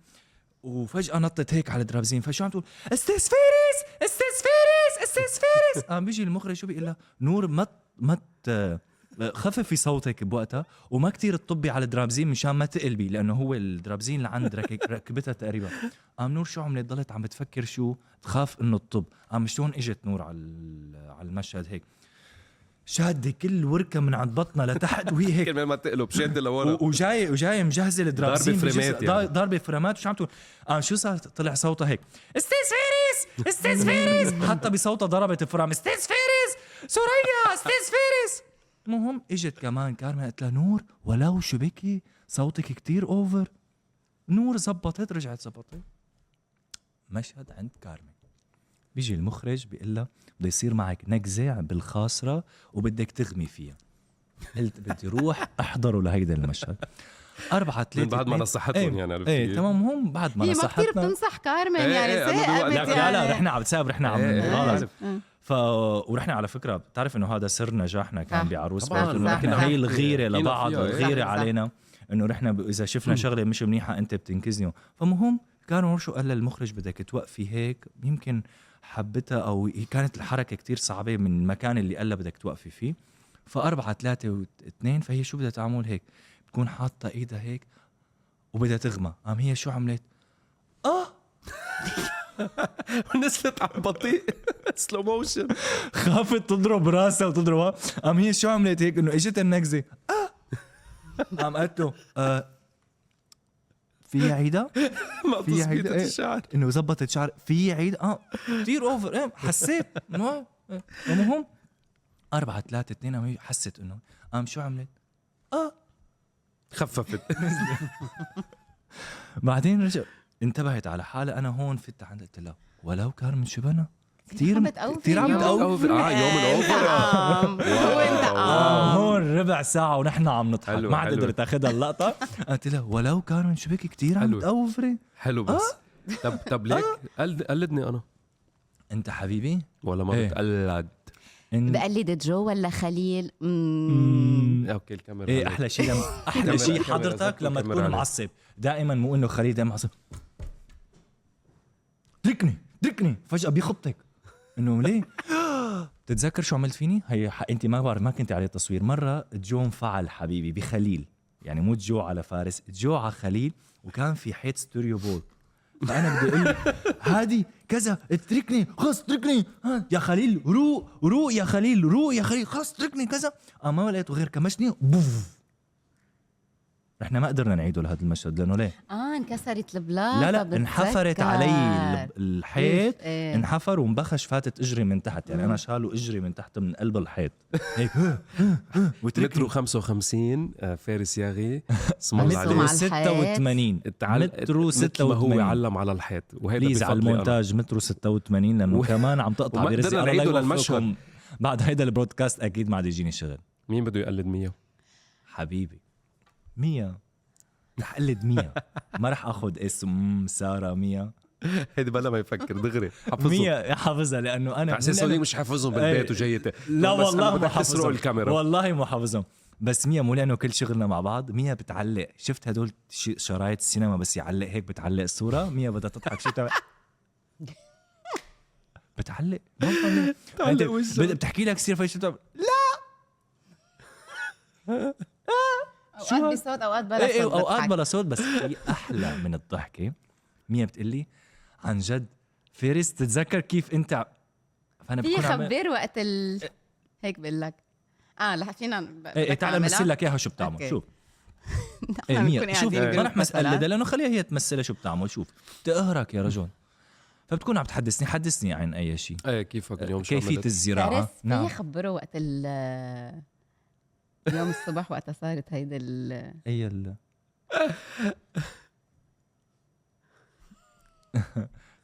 وفجأة نطت هيك على الدرابزين. فشو عم تقول استاذ فارس. قام بيجي المخرج شو بيقول لها نور مت خففي صوتك بوقتها وما كتير تطبي على الدرابزين مشان ما تقلبي، لانه هو الدرابزين اللي عند ركبتها تقريبا. قام نور شو عملت؟ ضلت عم بتفكر شو تخاف انه تطب. قام شلون اجت نور على المشهد هيك شادة كل وركة من عند بطنها لتحت وهي هيك كمان ما تقلب شادة لورا وجاي مجهزة الدرابزين ضربة فرامات وشو عم تقول؟ شو صار؟ طلع صوتها هيك استاذ فارس حتى بصوتها ضربت الفرام استاذ فارس سوريا استاذ فارس. مهم اجت كمان كارمن قالت لها نور ولو شو بكي صوتك كتير اوفر. نور زبطت رجعت زبطت. مشهد عند كارمن بيجي المخرج بيقول لها بده يصير معك نكزة بالخاصرة وبدك تغمي فيها. قلت بدي روح احضروا لهيدا المشهد. 4 3 بعد ما نصحتهم يعني عرفت ايه تمام. هم بعد ما نصحتنا هي ما كتير بتنصح كارمن يعني لا رحنا عم تسابر رحنا عم غلط ورحنا على فكرة بتعرف انه هذا سر نجاحنا كان بعروس بيروت، انه احنا هي الغيرة لبعض والغيرة علينا انه رحنا اذا شفنا شغلة مش منيحة انت بتنكزني. فمهم كانوا شو قال للمخرج بدك توقفي هيك، يمكن حبتها او كانت الحركة كتير صعبة من المكان اللي قال بدك توقفي فيه. 4 3 2 فهي شو بدها تعمل هيك تكون حاطة ايدها هيك وبدها تغمى. قام هي شو عملت؟ نزلت على بطيء سلو موشن خافت تضرب راسها وتضربها. قام هي شو عملت هيك انه اجت النكزة قام قالت له في عيدة ما تظبطت الشعر انه زبطت شعر في عيد كتير اوفر حسيت المهم 4 3 2 حست انه قام شو عملت خففت بعدين رجع انتبهت على حالها. انا هون فت عند قلت لها ولو كارمن شبنا كتير عم بتأوفر يوم الأوفر هون ربع ساعة ونحن عم نضحك ما عاد قدرت اخذها اللقطة. قلت لها ولو كارمن شو بك كتير عم تأوفري حلو بس طب ليك قلدني أنا انت حبيبي ولا ما بتقلد؟ بقلد جو ولا خليل؟ اوكي الكاميرا ايه احلى شيء حضرتك لما تكون معصب دائما مو انه خليل دائما معصب تركني فجأة بيخبطك انه ليه. تتذكر شو عملت فيني؟ هي انت ما كنت على التصوير. مرة جو انفعل حبيبي بخليل، يعني مو جو على فارس، جو على خليل وكان في حيط ستوريو بورد. فأنا بدي أقول هادي كذا اتركني خلص اتركني يا خليل روق يا خليل خلص اتركني كذا. ما لقيته غير كمشني بوف. احنا ما قدرنا نعيده لهذا المشهد لانه ليه انكسرت البلاطه. لا انحفرت علي الحيط انحفر ومبخش فاتت اجري من تحت، يعني انا شالوا اجري من تحت من قلب الحيط هيك متر 55 فارس ياغي اسم الله عليه 86 متر 86 هو علم على الحيط. وهيدا على المونتاج متر 86 لانه كمان عم تقطع براسي. انا نعيده للمشهد بعد هيدا البودكاست اكيد ما عاد يجيني شغل. مين بده يقلد 100 حبيبي 100 رح قلد 100 ما رح اخذ اسم سارة 100 هيدي بلا ما يفكر دغري حفظهم. مية حافظها لانه انا عشان صديق مش حافظهم بالبيت وجاي لا والله ما حافظهم حافظهم الكاميرا. والله ما حافظهم. بس مية مو لانه كل شغلنا مع بعض. مية بتعلق، شفت هدول شرايط السينما بس يعلق هيك بتعلق الصوره. مية بدها تضحك شو بتعلق تعلق وجهها. بتحكي لك كثير فايش لا اوقات بصوت اوقات بلا صوت. ايه اوقات بضحك. بلا صوت. بس في احلى من الضحكه. مية بتقلي عن جد فارس تتذكر كيف انت. فانا في بكون خبر وقت هيك بقول لك رح فينا ايه تعال مثل لك اياها شو بتعمل. أوكي. شوف ايه مية شوف ما ما رح مسألة لانه خليها هي تمثلها شو بتعمل. شوف تقهرك يا رجل. فبتكون عم حدثني عن اي شيء. ايه كيفك اليوم شو كيفية عملت؟ الزراعة. نعم. نعم خبره وقت يوم الصبح وقت صارت هيدا اي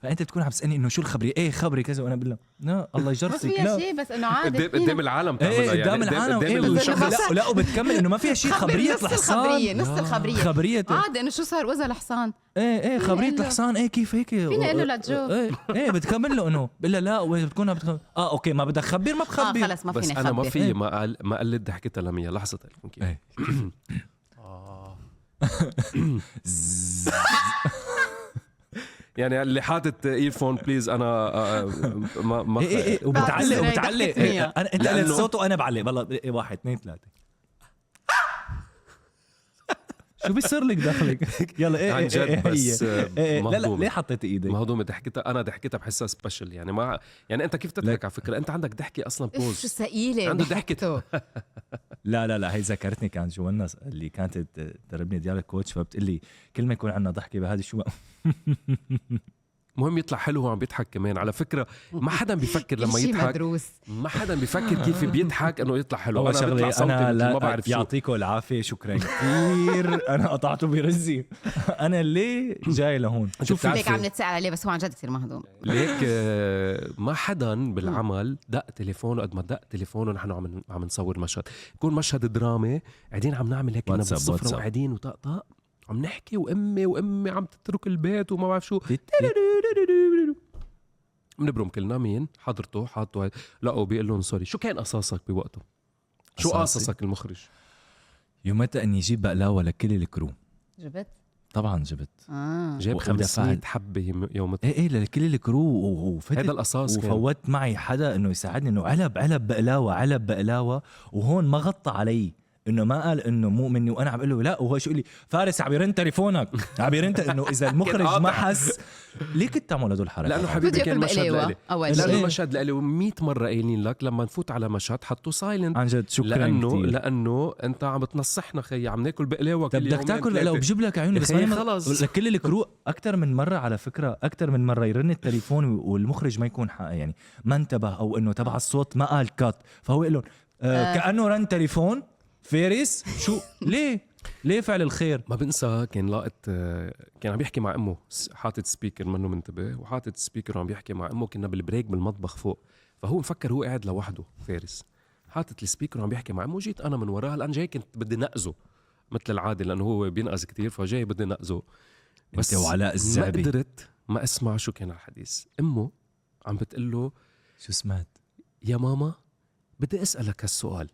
فانت بتكون عم تسالني انه شو الخبري. ايه خبري كذا وانا بقول لك لا الله ما يجرسك. فيها لا شيء بس انه عادي قدام العالم تعملها ايه يعني قدام العالم. ايه بس وشغل- لا وبتكمل انه ما فيها شيء. خبرية نص الحصان. الخبرية نص الخبرية خبرية عادي انه شو صار وإذا الحصان ايه خبرية نقول له. الحصان. ايه كيف هيك فينا نقول له لا تجو. ايه بتكمل له انه بلا لا بتكون اوكي ما بدك خبر ما بخبر. خلص ما بس فيني انا ما أخبر. في ما قلت ضحكتها لمية. لحظة لكم كيف ايه يعني اللي حاطط ايرفون بليز. انا ما ايه وبتعلق بعتذر، ضحكت مية. انا انت قلت لأنه- صوت وانا بعلق. والله إيه 1 2 3 شو بيصير لك دخلك. يلا ايه عن جد بس لا مهضومة. ليه حطيت ايدك. مهضومة ضحكتها. انا ضحكتها بحسها سبيشل يعني. ما يعني انت كيف تضحك على فكرة؟ انت عندك ضحكة اصلا اف شو بوز. ثقيلة عنده ضحكته. لا هي ذكرتني. كانت جوانا اللي كانت تدربني ديال الكوتش فبتقول لي كل ما يكون عندنا ضحكه بهذه شو مهم يطلع حلو وعم بيضحك كمان. على فكرة ما حدا بيفكر لما كل شي يضحك. مدروس. ما حدا بيفكر كيف بيضحك انه يطلع حلو. اول انا بيطلع شغله صوتي انا مثل لا ما بعرف شو. يعطيكم العافيه شكرا كثير. انا قطعته برزي. انا ليه جاي لهون. شوف هيك عم نتسأل عليه بس هو عن جد كثير مهضوم. ليك ما حدا بالعمل دق تليفونه. قد ما دق تليفونه نحن عم نصور مشهد. يكون مشهد درامي قاعدين عم نعمل هيك كنا واتساب. بالصفرة وقاعدين وطقطق عم نحكي وامي عم تترك البيت وما بعرف شو. بنبرم كلنا مين حضرته حاطه. لقوا بيقول لهم سوري. شو كان قصاصك بوقته؟ شو قصاصي؟ قصصك المخرج؟ يومتها اني اجيب بقلاوه لكل الكرو. جبت؟ طبعا جبت. جاب ودفعت. 500 حبة يوم ايه لكل الكرو وفتت. هذا القصاص كان. وفوت معي حدا انه يساعدني انه علب بقلاوه وهون ما غطى علي. انه ما قال انه مو مني وانا عم اقول له لا. وهو شو يقول لي فارس عم يرن تليفونك عم يرن انه اذا المخرج ما حس. ليه كنت تعمل هدول الحركات؟ لانه حبيبي كان مشهد لإلي. اول لانه شيء المشهد لإلي 100 مرة قايلين لك لما نفوت على مشهد حطوا سايلنت. عن جد شكرا كتير. لانه انت عم بتنصحنا خيي. عم ناكل بقلاوه طب كل بدك يومين تاكل ثلاثة. لو بجيب لك عيوني بس خيي ما خلص. لكل الكرو اكثر من مره. على فكره اكثر من مره يرن التليفون والمخرج ما يكون يعني ما انتبه او انه تبع الصوت ما قال كات. فهو يقول لهم كانه رن تليفون فارس شو ليه فعل الخير. ما بنسى كان لاقط كان عم يحكي مع امه. حاطط سبيكر منه منتبه وحاطط سبيكر وعم يحكي مع امه. كنا بالبريك بالمطبخ فوق. فهو مفكر هو قاعد لوحده فارس. حاطط السبيكر وعم يحكي مع امه. جيت انا من وراها لان جاي كنت بدي نقزه مثل العاده لانه هو بينقز كتير فجاي بدي نقزه. بس انت وعلاء الزعبي ما قدرت ما اسمع شو كان الحديث. امه عم بتقول له شو سمعت؟ يا ماما بدي اسالك هالسؤال.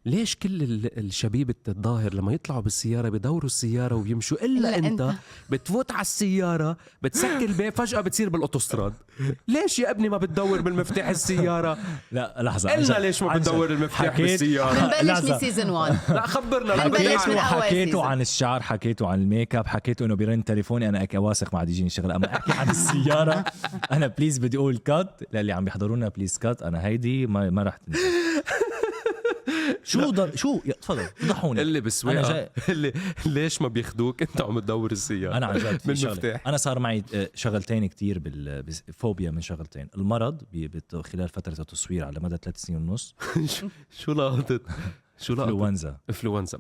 ليش كل الشبيبة الظاهر لما يطلعوا بالسيارة بدوروا السيارة ويمشوا إلا أنت بتفوت على السيارة بتسكر الباب فجأة بتصير بالأوتوستراد. ليش يا ابني ما بتدور بالمفتاح السيارة؟ لا لحظة إلنا ليش ما بتدور المفتاح بالسيارة؟ بنبلش من سيزن 1. لا خبرنا. حكيته عن الشعر حكيته عن الميك اب حكيته انه برن تليفوني انا واثق ما عاد يجيني شغله. اما احكي عن السياره انا بليز بدي اقول كات للي عم بيحضرونا بليز كات. انا هيدي ما رح تنسى. شو تفضل فضحوني. اللي بالسواقه اللي ليش ما بياخدوك انت عم تدور السياره. انا عن جد من مفتاح. انا صار معي شغلتين كتير فوبيا من شغلتين. المرض خلال فتره التصوير على مدى 3 سنين ونص. شو لاقطت؟ انفلونزا.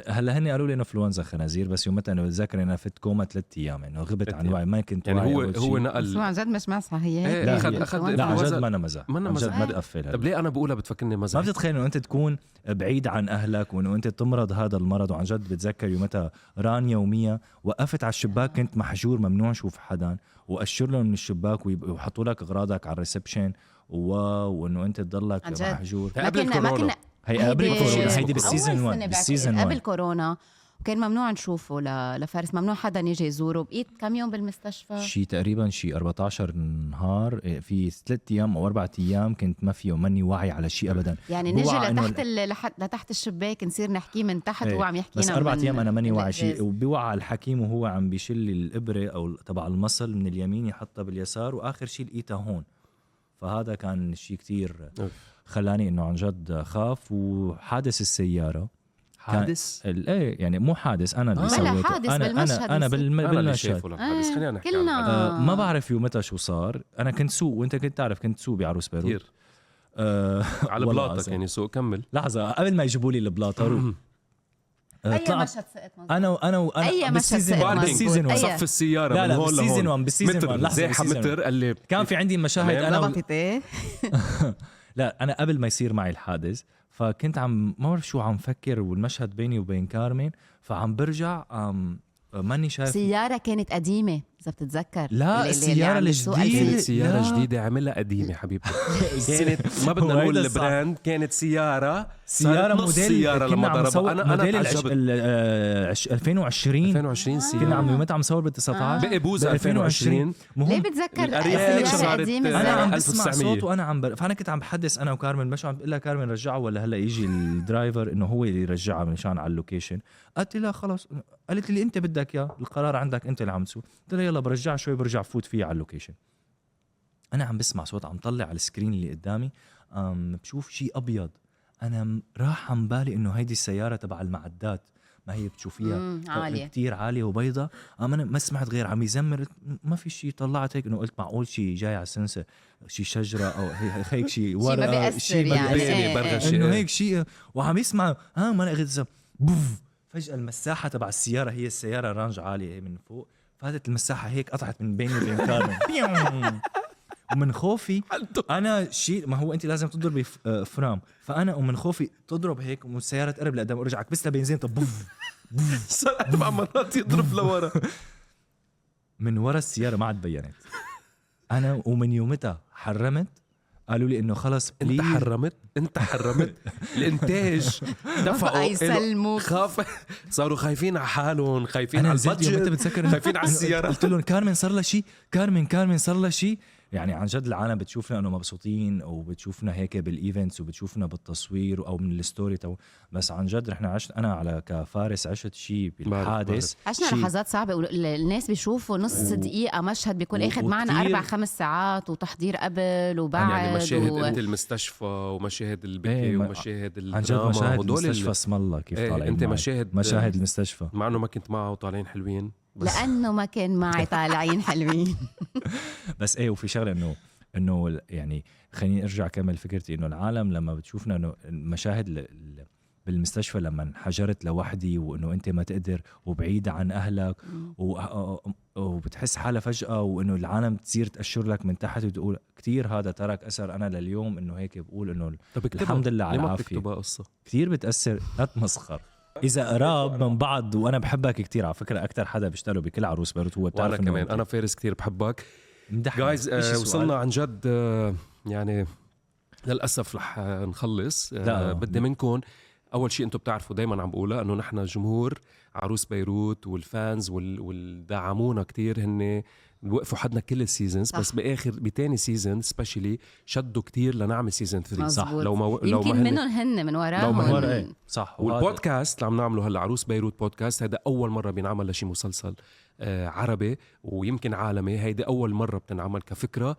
هلا هني قالوا لي انفلونزا خنازير، بس يومتها انا بتذكر انا فت كوما 3 ايام انه غبت عن وعي، ما كنت يعني واعي. هو بس نقل عن جد مش مزحة هي هيك. لا أخذ عن جد ما انا مزح، عن جد ما تقفل. طب ليه انا بقولها بتفكرني مزح؟ ما بتتخيل انه انت تكون بعيد عن اهلك وانه انت تمرض هذا المرض. وعن جد بتذكر يومتها رانيا ومية وقفت على الشباك، كنت محجور ممنوع اشوف حدا، واشر لهم من الشباك ويحطوا لك اغراضك على الريسبشن وانه انت تضلك محجور. قبل الكورونا هي قبل الكورونا، هيدي بالسيزون 1 بالسيزون 1 قبل كورونا، وكان ممنوع نشوفه لفارس، ممنوع حدا يجي يزوره. بقيت كم يوم بالمستشفى، شي تقريبا شي 14 نهار، في 3 ايام او 4 ايام كنت ما فيه ماني واعي على شيء ابدا. يعني نجي لتحت الشباك نصير نحكيه من تحت وهو عم يحكينا. بس 4 ايام انا ماني واعي شيء، وبيوعى الحكيم وهو عم بيشل الابره او تبع المصل من اليمين يحطها باليسار، واخر شيء لقيتها هون. فهذا كان شيء كتير خلاني انه عن جد خاف. وحادث السياره، حادث ايه يعني مو حادث انا اللي سويته، حادث انا بالمشهد خلينا نحكي ما بعرف يومتها شو صار. انا كنت سوق، وانت كنت تعرف كنت سوق بعروس بيروت على بلاطك يعني سوق. كمل لحظه قبل ما يجيبوا لي البلاطه أي مشهد سقط انا أي بالسيزون 1 صف السياره لا من هون بالسيزون 1 بالسيزون 1 زاحه متر اللي كان في عندي مشاهد انا ايه لا انا قبل ما يصير معي الحادث فكنت عم ما بعرف شو عم فكر، والمشهد بيني وبين كارمين، فعم برجع ماني شايف. سيارة كانت قديمة إذا بتتذكر. لا السيارة الجديدة، سيارة جديدة عملها قديمة حبيبتي. كانت ما بدنا نقول البراند، كانت سيارة موديل سيارة لما ضربها. أنا موديل 2020 سيارة. كنا عم متى عم صور بال 19 بقبوزة 2020. ليه بتذكر سيارة قديمة؟ أنا عم بسمع صوت وأنا عم فأنا كنت عم بحدث أنا وكارمن، مش عم بقول لها كارمن رجعها ولا هلا يجي الدرايفر إنه هو اللي يرجعها مشان على اللوكيشن. قالت لي لا خلاص، قالت لي أنت بدك إياه، القرار عندك أنت اللي عم تسوق. قلت لها يلا برجع شوي برجع فوت فيه على اللوكيشن. أنا عم بسمع صوت، عم طلع على السكرين اللي قدامي بشوف شيء أبيض. أنا راح عن بالي إنه هيدي السيارة تبع المعدات، ما هي بتشوفيها عالية كتير عالية وبيضة. أنا ما سمعت غير عم يزمر، ما في شيء. طلعت هيك إنه قلت معقول شيء جاي على السنسة، شيء شجرة أو هيك شيء ورقة، شيء ما بيأثر إنه هيك شيء. وعم يسمع ما لقيت بوف. فجأة المساحة تبع السيارة، هي السيارة رانج عالية من فوق، فهدت المساحة هيك قطعت من بيني وبين كارمن. ومن خوفي انا شيء، ما هو انت لازم تضربي فرام، فانا ومن خوفي تضرب هيك والسياره تقرب لقدام وارجع كبس لها بنزين. طب بوف صار تبع مرات يضرب لورا. من ورا السياره ما عاد بينت. انا ومن يومتها حرمت. قالوا لي انه خلص انت حرمت الانتاج دفعوا يسلموا، صاروا خايفين على حالهم، خايفين على البادجت، خايفين على السياره. قلت لهم كارمن صار لها شيء، كارمن صار لها شيء. يعني عن جد العالم بتشوفنا انه مبسوطين او بتشوفنا هيك بالايفنتس وبتشوفنا بالتصوير او من الستوري بس عن جد رحنا انا على كفارس عشت شيء بالحادث، عشنا لحظات صعبه. والناس بيشوفوا نص دقيقه مشهد بيكون اخذ معنا 4-5 ساعات وتحضير قبل وبعد، يعني مشاهد انت المستشفى ومشاهد البكي ومشاهد الدراما. مشاهد المستشفى اسم الله كيف طالعين انت مشاهد المستشفى، مع انه ما كنت معه وطالعين حلوين لانه ما كان معي طالعين حلوين. بس وفي شغله انه يعني خليني ارجع كمل فكرتي انه العالم لما بتشوفنا انه المشاهد بالمستشفى لما انحجرت لوحدي وانه انت ما تقدر وبعيدة عن اهلك وبتحس حالة فجأة، وانه العالم تصير تأشر لك من تحت وتقول كتير هذا ترك اثر. انا لليوم انه هيك بقول انه الحمد لله على العافية. كتير بتأثر، لا تمسخر. إذا قراب من بعض وأنا بحبك كتير على فكرة، أكتر حدا بيشتغلوا بكل عروس بيروت هو وأنا كمان. أنا فارس كتير بحبك جايز. وصلنا عن جد يعني للأسف رح نخلص. بدي منكم أول شيء أنتم بتعرفوا دايما عم بقولها أنه نحن جمهور عروس بيروت والفانز والدعمونا كتير، هن وقفوا حدنا كل السيزونز، بس بتاني سيزون سبيشلي شدوا كتير لنعمل سيزون 3. صح. لو ما يمكن منهم هن من وراهم. صح. والبودكاست اللي عم نعمله هلا عروس بيروت بودكاست، هذا اول مره بينعمل لشي مسلسل عربي ويمكن عالمي. هيدي اول مره بتنعمل كفكره.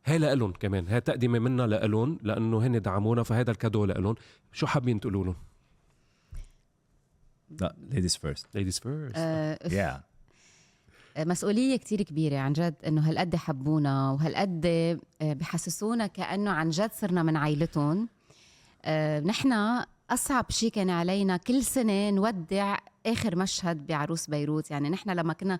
هي لهم كمان، هي تقديمه منا لهم لانه هن دعمونا، فهذا الكادو لهم. شو حابين تقولوا لهم؟ لا ladies first. مسؤولية كتير كبيرة عن جد، إنه هالقد حبونا وهالقد بحسسونا كأنه عن جد صرنا من عائلتهم. نحنا أصعب شيء كان علينا كل سنة نودع آخر مشهد بعروس بيروت. يعني نحن لما كنا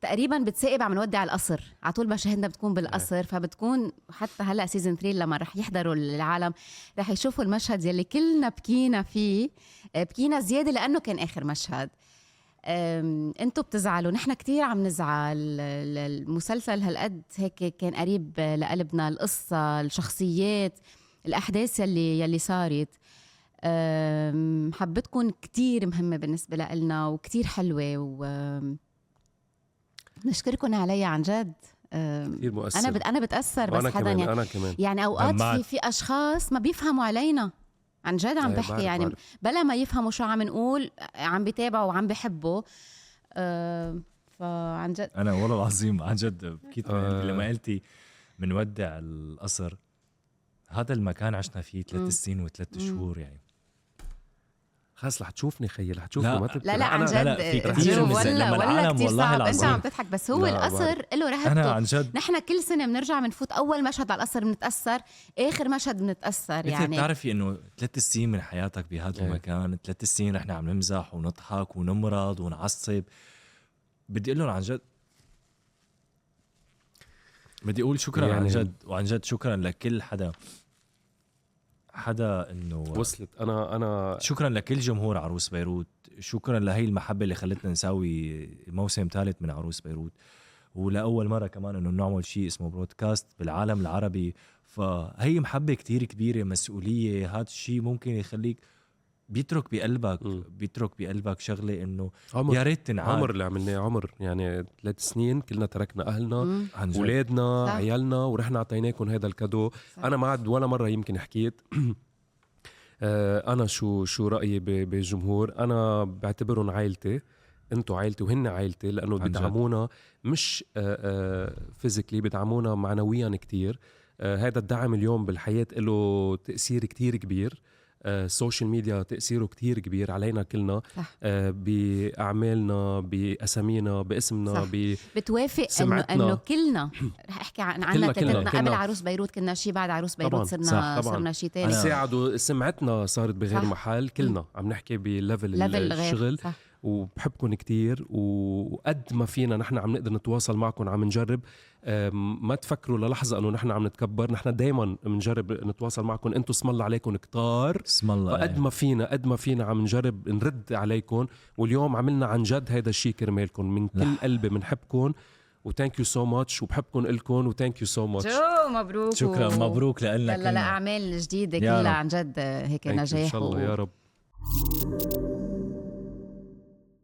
تقريبا بتسائب عم نودع القصر على طول، مشاهدنا بتكون بالقصر، فبتكون حتى هلا سيزن 3 لما رح يحضروا العالم رح يشوفوا المشهد يلي كلنا بكينا فيه، بكينا زيادة لأنه كان آخر مشهد. انتوا بتزعلوا، نحن كتير عم نزعل. المسلسل هالقد هيك كان قريب لقلبنا، القصة، الشخصيات، الأحداث يلي صارت حبتكم كتير مهمة بالنسبة لنا وكتير حلوة، ونشكركم عليها عن جد. كتير مؤثر. أنا بتأثر بس حدا كمان يعني, أنا كمان. يعني أوقات في أشخاص ما بيفهموا علينا عن جد، عم بحكي يعني بلا ما يفهموا شو عم نقول عم بيتابعوا وعم بيحبوا. فعن جد أنا والله العظيم عن جد بكيت لما قلتي منودع القصر. هذا المكان عشنا فيه 3 سنين و3 شهور يعني. خلاص رح تشوفني خيي، رح تشوفني ما تبكي. لا عن جد في كثير ولا العالم كتير والله صعب. العظيم انت عم تضحك بس هو القصر له رهبته. أنا عن جد نحن كل سنة بنرجع بنفوت أول مشهد على القصر بنتأثر، آخر مشهد بنتأثر. يعني بتعرفي إنه 3 سنين من حياتك بهذا المكان، 3 سنين رحنا عم نمزح ونضحك ونمرض ونعصب. بدي أقول لهم عن جد، بدي أقول شكرا يعني عن جد وعن جد شكرا لكل حدا إنه وصلت. أنا شكرا لكل جمهور عروس بيروت، شكرا لهي المحبة اللي خلتنا نساوي موسم ثالث من عروس بيروت، ولأول مرة كمان إنه نعمل شيء اسمه برودكاست بالعالم العربي. فهي محبة كتير كبيرة، مسؤولية. هذا الشيء ممكن يخليك بيترك بقلبك شغلة إنه يا ريت تنعاد. عمر اللي عملناه عمر يعني 3 سنين كلنا تركنا أهلنا أولادنا عيالنا ورحنا عطيناكم هذا الكادو. أنا ما عاد ولا مرة يمكن حكيت أنا شو رأيي بالجمهور. أنا بعتبرهم عائلتي، أنتوا عائلتي وهن عائلتي، لأنه بدعمونا مش فيزيكلي، بدعمونا معنويا كتير. هذا الدعم اليوم بالحياة له تأثير كتير كبير. السوشيال ميديا تأثيره كتير كبير علينا كلنا، بأعمالنا، بأسامينا، باسمنا، بتوافق إنه كلنا رح أحكي عنا كلنا قبل عروس بيروت كنا شي، بعد عروس بيروت صرنا شي تاني. ساعدوا سمعتنا صارت بغير محل. كلنا عم نحكي بليفل الشغل وبحبكم كتير، وقد ما فينا نحن عم نقدر نتواصل معكم، عم نجرب. ما تفكروا للحظة أنه نحن عم نتكبر، نحن دايما بنجرب نتواصل معكم. أنتوا اسم الله عليكم كتار، فقد ما فينا عم نجرب نرد عليكم. واليوم عملنا عن جد هيدا الشيء كرمالكم من كل قلبي. بنحبكم وثانك يو سو ماتش، وبحبكم إلكم وثانك يو سو ماتش. مبروك، شكرا، مبروك لنا. لا أعمال جديدة كلها عن جد هيك نجاح إن شاء الله يا رب.